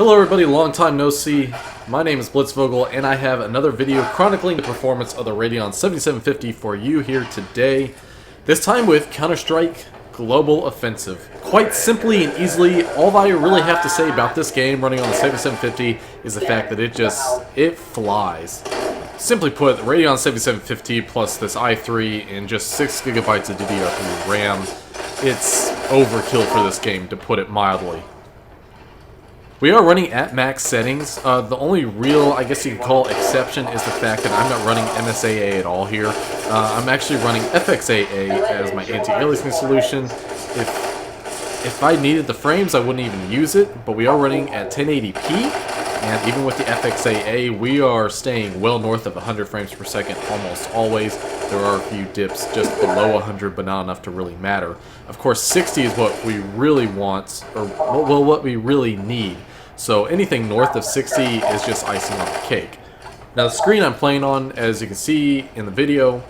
Hello everybody, long time no see. My name is Blitzvogel and I have another video chronicling the performance of the Radeon 7750 for you here today. This time with Counter-Strike Global Offensive. Quite simply and easily, all I really have to say about this game running on the 7750 is the fact that it flies. Simply put, the Radeon 7750 plus this i3 and just 6 GB of DDR3 RAM, it's overkill for this game, to put it mildly. We are running at max settings. The only real, I guess you could call, exception is the fact that I'm not running MSAA at all here. I'm actually running FXAA as my anti-aliasing solution. If I needed the frames, I wouldn't even use it, but we are running at 1080p, and even with the FXAA, we are staying well north of 100 frames per second almost always. There are a few dips just below 100, but not enough to really matter. Of course, 60 is what we really want, or well, what we really need. So anything north of 60 is just icing on the cake. Now the screen I'm playing on, as you can see in the video,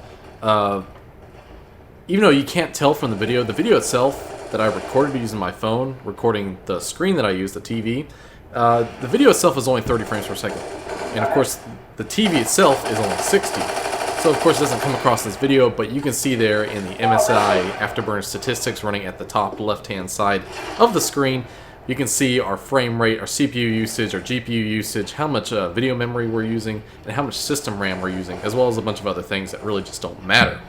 even though you can't tell from the video itself that I recorded using my phone, recording the screen that I use, the TV, the video itself is only 30 frames per second. And of course, the TV itself is only 60. So of course it doesn't come across this video, but you can see there in the Msi Afterburner Statistics running at the top left-hand side of the screen, you can see our frame rate, our CPU usage, our GPU usage, how much video memory we're using, and how much system RAM we're using, as well as a bunch of other things that really just don't matter.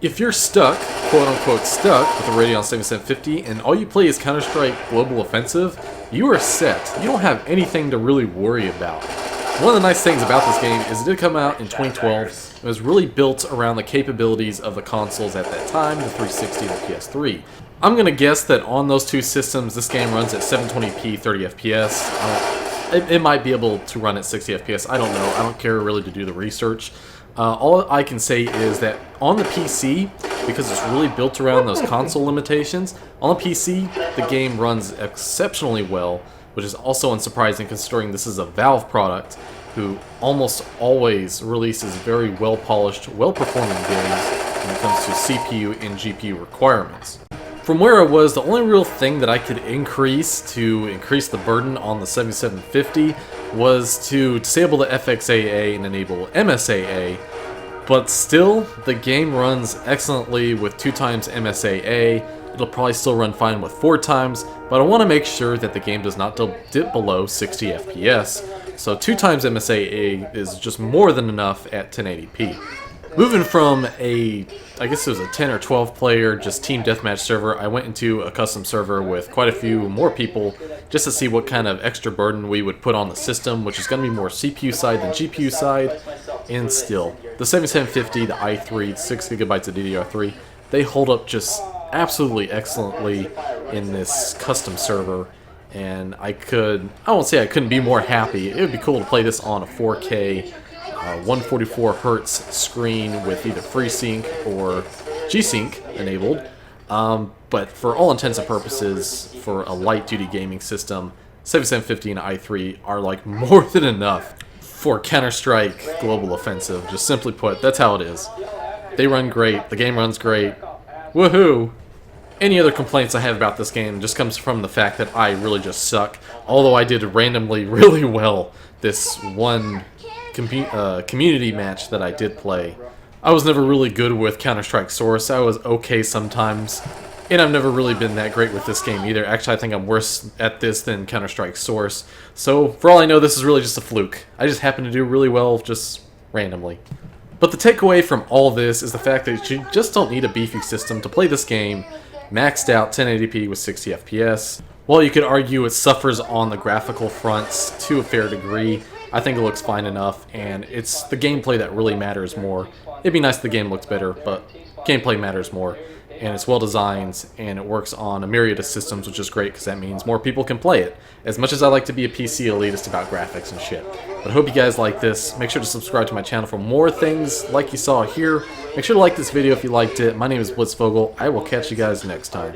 If you're stuck, quote-unquote stuck, with the Radeon 7750, and all you play is Counter-Strike Global Offensive, you are set. You don't have anything to really worry about. One of the nice things about this game is it did come out in 2012. It was really built around the capabilities of the consoles at that time, the 360 and the PS3. I'm going to guess that on those two systems, this game runs at 720p 30 FPS. It might be able to run at 60 FPS, I don't know. I don't care really to do the research. All I can say is that on the PC, because it's really built around those console limitations, on the PC, the game runs exceptionally well, which is also unsurprising considering this is a Valve product who almost always releases very well-polished, well-performing games when it comes to CPU and GPU requirements. From where I was, the only real thing that I could increase to increase the burden on the 7750 was to disable the FXAA and enable MSAA, but still, the game runs excellently with 2 times MSAA. It'll probably still run fine with 4 times, but I want to make sure that the game does not dip below 60 FPS. So 2 times MSAA is just more than enough at 1080p. Moving from I guess it was a 10 or 12 player, just team deathmatch server, I went into a custom server with quite a few more people just to see what kind of extra burden we would put on the system, which is going to be more CPU side than GPU side. And still, the 7750, the i3, 6 GB of DDR3, they hold up just absolutely excellently in this custom server. And I won't say I couldn't be more happy. It would be cool to play this on a 4K 144 Hz screen with either FreeSync or G-Sync enabled, but for all intents and purposes, for a light-duty gaming system, 7750 and i3 are like more than enough for Counter-Strike Global Offensive. Just simply put, that's how it is. They run great, the game runs great, woohoo! Any other complaints I have about this game just comes from the fact that I really just suck, although I did randomly really well this one community match that I did play. I was never really good with Counter-Strike Source. I was okay sometimes, and I've never really been that great with this game either. Actually, I think I'm worse at this than Counter-Strike Source. So, for all I know, this is really just a fluke. I just happen to do really well just randomly. But the takeaway from all this is the fact that you just don't need a beefy system to play this game maxed out 1080p with 60 FPS. While you could argue it suffers on the graphical fronts to a fair degree, I think it looks fine enough, and it's the gameplay that really matters more. It'd be nice if the game looks better, but gameplay matters more. And it's well designed, and it works on a myriad of systems, which is great because that means more people can play it. As much as I like to be a PC elitist about graphics and shit. But I hope you guys like this. Make sure to subscribe to my channel for more things like you saw here. Make sure to like this video if you liked it. My name is Blitzvogel. I will catch you guys next time.